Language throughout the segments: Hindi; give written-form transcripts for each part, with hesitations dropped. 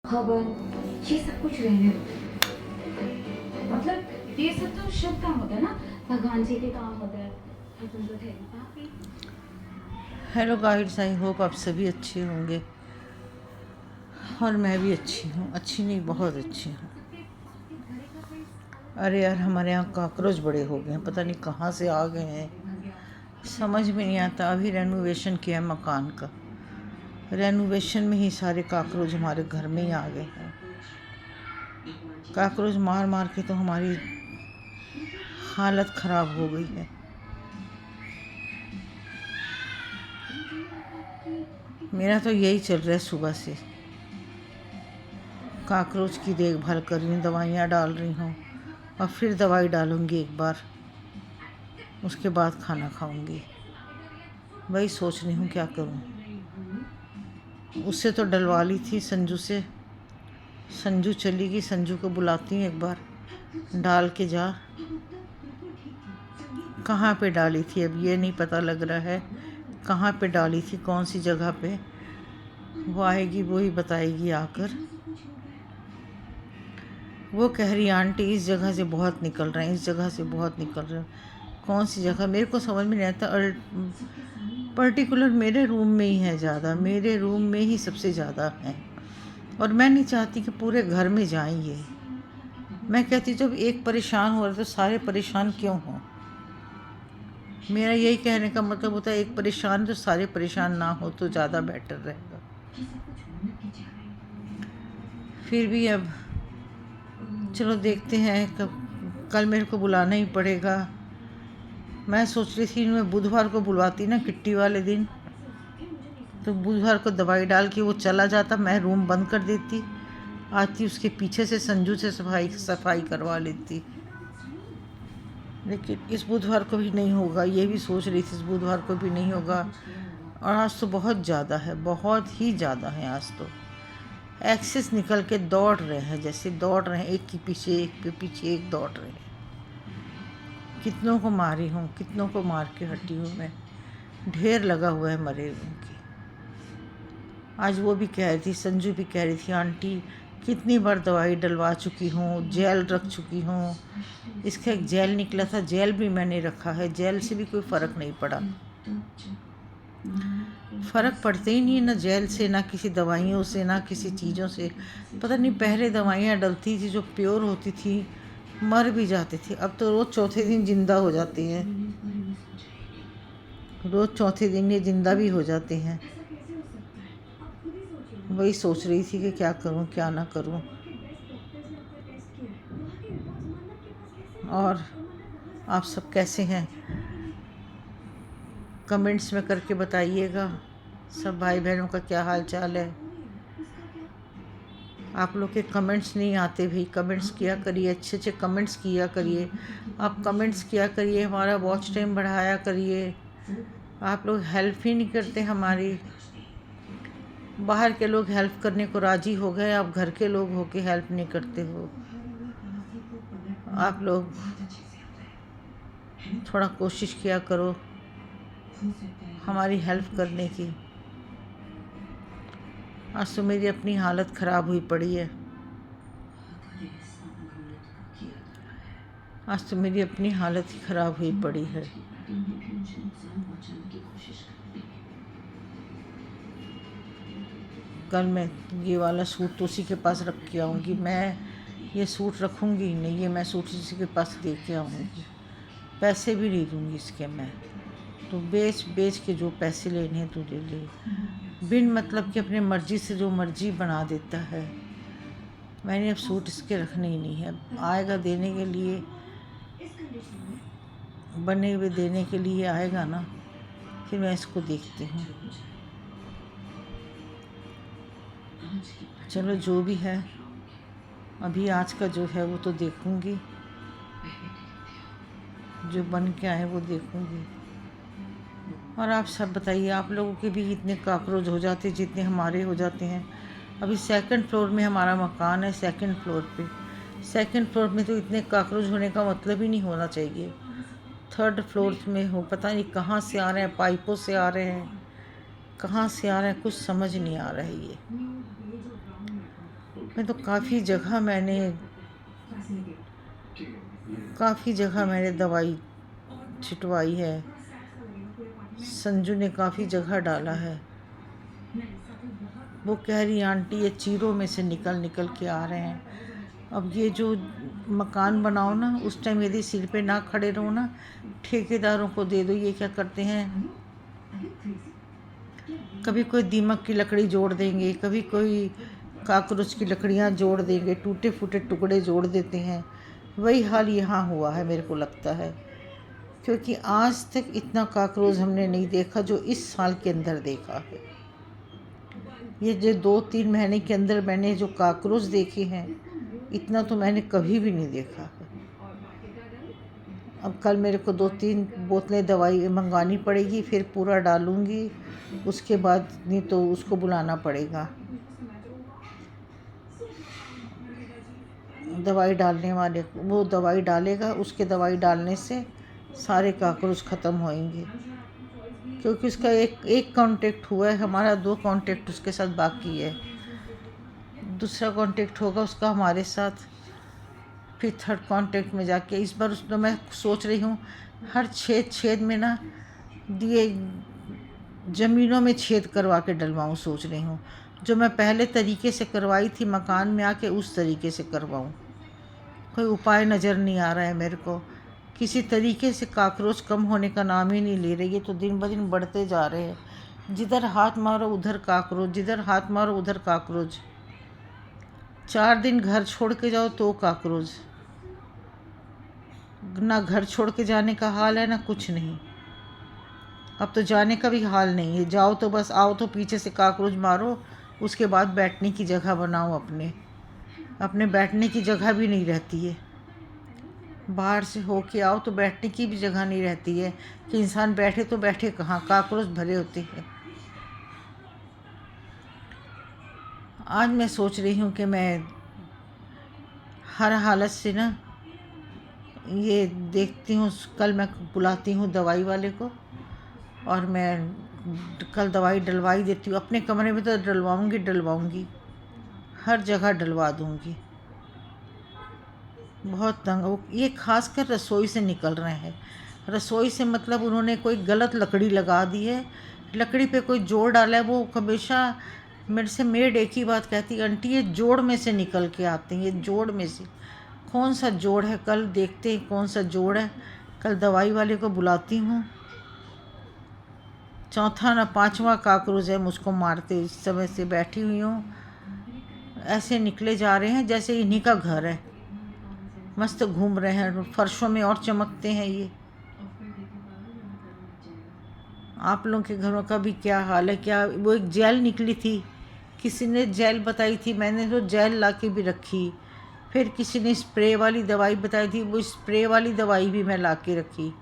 खबर, ये सब कुछ रहने दो। मतलब ये सब तो शुभ काम होता है ना, भगवान जी के काम होता है। अपन तो थे पापी। हेलो गाइड्स, आई होप आप सभी अच्छे होंगे और मैं भी अच्छी हूँ। अच्छी नहीं, बहुत अच्छी हूँ। अरे यार, हमारे यहाँ कॉकरोच बड़े हो गए हैं, पता नहीं कहाँ से आ गए हैं, समझ में नहीं आता। अभी रेनोवेशन किया है मकान का, रेनोवेशन में ही सारे कॉकरोच हमारे घर में ही आ गए हैं। कॉकरोच मार मार के तो हमारी हालत ख़राब हो गई है। मेरा तो यही चल रहा है सुबह से, कॉकरोच की देखभाल कर रही हूँ, दवाइयाँ डाल रही हूँ और फिर दवाई डालूँगी एक बार, उसके बाद खाना खाऊंगी। वही सोच रही हूँ क्या करूँ। उससे तो डलवा ली थी संजू से, संजू चली गई, संजू को बुलाती हूँ एक बार, डाल के जा। कहाँ पे डाली थी अब ये नहीं पता लग रहा है, कहाँ पे डाली थी, कौन सी जगह पे। वो आएगी, वो ही बताएगी आकर। वो कह रही आंटी इस जगह से बहुत निकल रहे हैं, इस जगह से बहुत निकल रहे हैं। कौन सी जगह मेरे को समझ में नहीं आता। पर्टिकुलर मेरे रूम में ही है ज़्यादा, मेरे रूम में ही सबसे ज़्यादा है। और मैं नहीं चाहती कि पूरे घर में जाएं ये। मैं कहती जब एक परेशान हो रहा है तो सारे परेशान क्यों हों। मेरा यही कहने का मतलब होता है एक परेशान तो सारे परेशान ना हो तो ज़्यादा बेटर रहेगा। फिर भी अब चलो देखते हैं, कल मेरे को बुलाना ही पड़ेगा। मैं सोच रही थी मैं बुधवार को बुलवाती ना, किट्टी वाले दिन, तो बुधवार को दवाई डाल के वो चला जाता, मैं रूम बंद कर देती, आती उसके पीछे से संजू से सफाई करवा लेती। लेकिन इस बुधवार को भी नहीं होगा, ये भी सोच रही थी इस बुधवार को भी नहीं होगा। और आज तो बहुत ज़्यादा है, बहुत ही ज़्यादा है आज तो। एक्सेस निकल के दौड़ रहे हैं, जैसे दौड़ रहे हैं, एक के पीछे एक पे पीछे एक दौड़ रहे हैं। कितनों को मारी हूँ, कितनों को मार के हटी हूँ मैं, ढेर लगा हुआ है मरे उनकी। आज वो भी कह रही थी, संजू भी कह रही थी आंटी कितनी बार दवाई डलवा चुकी हूँ, जेल रख चुकी हूँ। इसका एक जेल निकला था, जेल भी मैंने रखा है, जेल से भी कोई फ़र्क नहीं पड़ा। फ़र्क पड़ते ही नहीं, ना जेल से, ना किसी दवाइयों से, ना किसी चीज़ों से। पता नहीं पहले दवाइयाँ डलती थी जो प्योर होती थी, मर भी जाते थे। अब तो रोज़ चौथे दिन जिंदा हो जाते हैं, रोज़ चौथे दिन ये जिंदा भी हो जाते हैं। वही सोच रही थी कि क्या करूं क्या ना करूं। और आप सब कैसे हैं, कमेंट्स में करके बताइएगा। सब भाई बहनों का क्या हाल चाल है। आप लोग के कमेंट्स नहीं आते भाई, कमेंट्स किया करिए, अच्छे अच्छे कमेंट्स किया करिए। आप कमेंट्स किया करिए, हमारा वॉच टाइम बढ़ाया करिए। आप लोग हेल्प ही नहीं करते हमारी। बाहर के लोग हेल्प करने को राज़ी हो गए, आप घर के लोग होके हेल्प नहीं करते हो। आप लोग थोड़ा कोशिश किया करो हमारी हेल्प करने की। आज तो मेरी अपनी हालत ख़राब हुई पड़ी है, आज तो मेरी अपनी हालत ही ख़राब हुई पड़ी है। कल मैं ये वाला सूट तो उसी के पास रख के आऊँगी। मैं ये सूट रखूँगी ही नहीं, ये मैं सूट उसी के पास दे के आऊँगी। पैसे भी नहीं दूँगी इसके मैं, तो बेच बेच के जो पैसे लेने हैं तो ले ले। बिन मतलब कि अपने मर्ज़ी से जो मर्ज़ी बना देता है। मैंने अब सूट इसके रखने ही नहीं है। अब आएगा देने के लिए, बने हुए देने के लिए आएगा ना, फिर मैं इसको देखती हूँ। चलो जो भी है, अभी आज का जो है वो तो देखूँगी, जो बन के आए वो देखूँगी। और आप सब बताइए, आप लोगों के भी इतने कॉकरोच हो जाते जितने हमारे हो जाते हैं। अभी सेकंड फ्लोर में हमारा मकान है, सेकंड फ्लोर पे, सेकंड फ्लोर में तो इतने कॉकरोच होने का मतलब ही नहीं होना चाहिए। थर्ड फ्लोर में हो, पता नहीं कहाँ से आ रहे हैं, पाइपों से आ रहे हैं, कहाँ से आ रहे हैं, कुछ समझ नहीं आ रहा है ये। मैं तो काफ़ी जगह मैंने दवाई छिटवाई है। संजू ने काफ़ी जगह डाला है। वो कह रही आंटी ये चीरों में से निकल के आ रहे हैं। अब ये जो मकान बनाओ ना, उस टाइम यदि सिर पे ना खड़े रहो ना, ठेकेदारों को दे दो। ये क्या करते हैं, कभी कोई दीमक की लकड़ी जोड़ देंगे, कभी कोई काकरोच की लकड़ियाँ जोड़ देंगे, टूटे फूटे टुकड़े जोड़ देते हैं। वही हाल यहाँ हुआ है मेरे को लगता है, क्योंकि आज तक इतना काकरोच हमने नहीं देखा जो इस साल के अंदर देखा है। ये जो 2-3 महीने के अंदर मैंने जो काकरोच देखे हैं, इतना तो मैंने कभी भी नहीं देखा है। अब कल मेरे को 2-3 बोतलें दवाई मंगवानी पड़ेगी, फिर पूरा डालूँगी। उसके बाद नहीं तो उसको बुलाना पड़ेगा, दवाई डालने वाले। वो दवाई डालेगा, उसके दवाई डालने से सारे काकरोच ख़त्म होएंगे। क्योंकि उसका एक कांटेक्ट हुआ है, हमारा 2 कांटेक्ट उसके साथ बाकी है। दूसरा कांटेक्ट होगा उसका हमारे साथ, फिर 3rd कांटेक्ट में जाके। इस बार उसमें मैं सोच रही हूँ हर छेद में ना दिए ज़मीनों में छेद करवा के डलवाऊँ, सोच रही हूँ। जो मैं पहले तरीके से करवाई थी मकान में आके, उस तरीके से करवाऊँ। कोई उपाय नज़र नहीं आ रहा है मेरे को। किसी तरीके से काकरोच कम होने का नाम ही नहीं ले रही। ये तो दिन ब दिन बढ़ते जा रहे हैं। जिधर हाथ मारो उधर काकरोच, जिधर हाथ मारो उधर काकरोच। 4 दिन घर छोड़ के जाओ तो काकरोच। ना घर छोड़ के जाने का हाल है, ना कुछ नहीं। अब तो जाने का भी हाल नहीं है। जाओ तो बस आओ तो पीछे से काकरोच मारो, उसके बाद बैठने की जगह बनाओ। अपने बैठने की जगह भी नहीं रहती है। बाहर से होके आओ तो बैठने की भी जगह नहीं रहती है कि इंसान बैठे तो बैठे कहाँ, काकरोच भरे होते हैं। आज मैं सोच रही हूँ कि मैं हर हालत से ना ये देखती हूँ। कल मैं बुलाती हूँ दवाई वाले को और मैं कल दवाई डलवा ही देती हूँ। अपने कमरे में तो डलवाऊँगी, हर जगह डलवा दूँगी। बहुत तंग, ये खासकर रसोई से निकल रहे हैं। रसोई से मतलब उन्होंने कोई गलत लकड़ी लगा दी है, लकड़ी पे कोई जोड़ डाला है। वो हमेशा मेरे से मेड एक ही बात कहती है, आंटी ये जोड़ में से निकल के आते हैं, ये जोड़ में से। कौन सा जोड़ है, कल देखते हैं कौन सा जोड़ है। कल दवाई वाले को बुलाती हूँ। 4था ना 5वां काकरोच है मुझको मारते। इस समय से बैठी हुई हूँ, ऐसे निकले जा रहे हैं जैसे इन्हीं का घर है। मस्त घूम रहे हैं, फर्शों में और चमकते हैं ये। आप लोगों के घरों का भी क्या हाल है? क्या वो एक जेल निकली थी, किसी ने जेल बताई थी, मैंने तो जेल ला के भी रखी। फिर किसी ने स्प्रे वाली दवाई बताई थी, वो स्प्रे वाली दवाई भी मैं ला के रखी,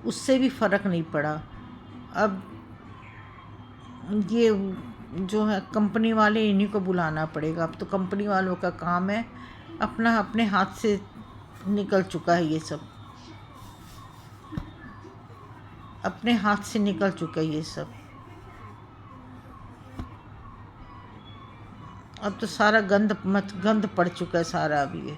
उससे भी फ़र्क नहीं पड़ा। अब ये जो है कंपनी वाले, इन्हीं को बुलाना पड़ेगा। अब तो कंपनी वालों का काम है, अपने हाथ से निकल चुका है ये सब, अपने हाथ से निकल चुका है ये सब। अब तो सारा गंद पड़ चुका है सारा। अब ये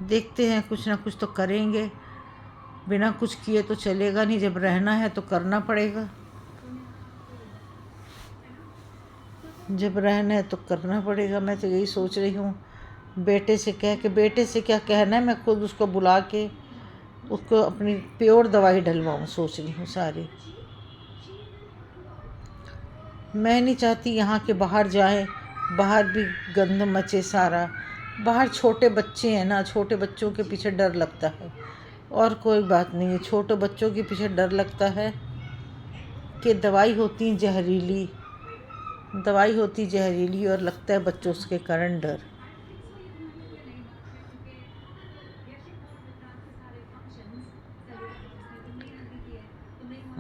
देखते हैं, कुछ ना कुछ तो करेंगे। बिना कुछ किए तो चलेगा नहीं, जब रहना है तो करना पड़ेगा। जब रहना है तो करना पड़ेगा। मैं तो यही सोच रही हूँ, बेटे से क्या कहना है, मैं खुद उसको बुला के उसको अपनी प्योर दवाई डलवाऊँ, सोच रही हूँ सारी। मैं नहीं चाहती यहाँ के बाहर जाए, बाहर भी गंद मचे सारा। बाहर छोटे बच्चे हैं ना, छोटे बच्चों के पीछे डर लगता है, और कोई बात नहीं है। छोटे बच्चों के पीछे डर लगता है कि दवाई होती जहरीली, और लगता है बच्चों के कारण डर।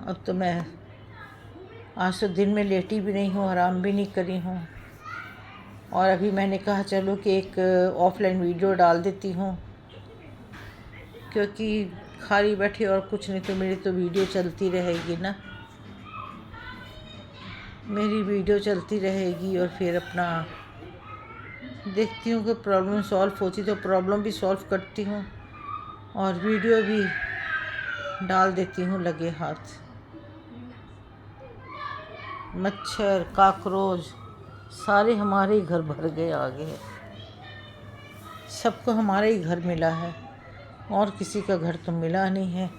अब तो मैं आज तो दिन में लेटी भी नहीं हूँ, आराम भी नहीं करी हूँ। और अभी मैंने कहा चलो कि एक ऑफलाइन वीडियो डाल देती हूँ, क्योंकि खाली बैठे और कुछ नहीं तो मेरी तो वीडियो चलती रहेगी ना, मेरी वीडियो चलती रहेगी। और फिर अपना देखती हूँ कि प्रॉब्लम सॉल्व होती तो प्रॉब्लम भी सॉल्व करती हूँ और वीडियो भी डाल देती हूँ लगे हाथ। मच्छर काकरोच सारे हमारे ही घर भर गए आगे। सबको हमारे ही घर मिला है और किसी का घर तो मिला नहीं है।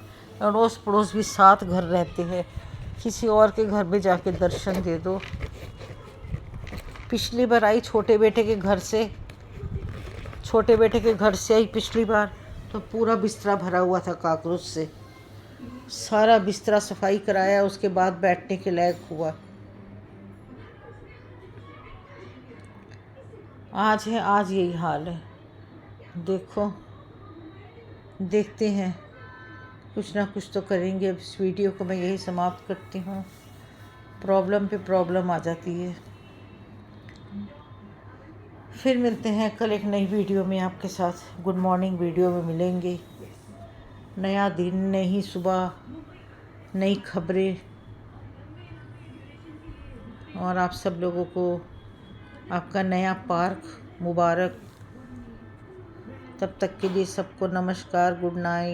अड़ोस पड़ोस भी साथ घर रहते हैं, किसी और के घर में जाके दर्शन दे दो। पिछली बार आई छोटे बेटे के घर से आई पिछली बार, तो पूरा बिस्तरा भरा हुआ था काकरोच से। सारा बिस्तरा सफाई कराया, उसके बाद बैठने के लायक हुआ। आज यही हाल है। देखो, देखते हैं, कुछ ना कुछ तो करेंगे। अब इस वीडियो को मैं यही समाप्त करती हूँ। प्रॉब्लम पे प्रॉब्लम आ जाती है। फिर मिलते हैं कल एक नई वीडियो में आपके साथ। गुड मॉर्निंग वीडियो में मिलेंगे। नया दिन, नई सुबह, नई खबरें, और आप सब लोगों को आपका नया पार्क मुबारक। तब तक के लिए सबको नमस्कार, गुड नाइट।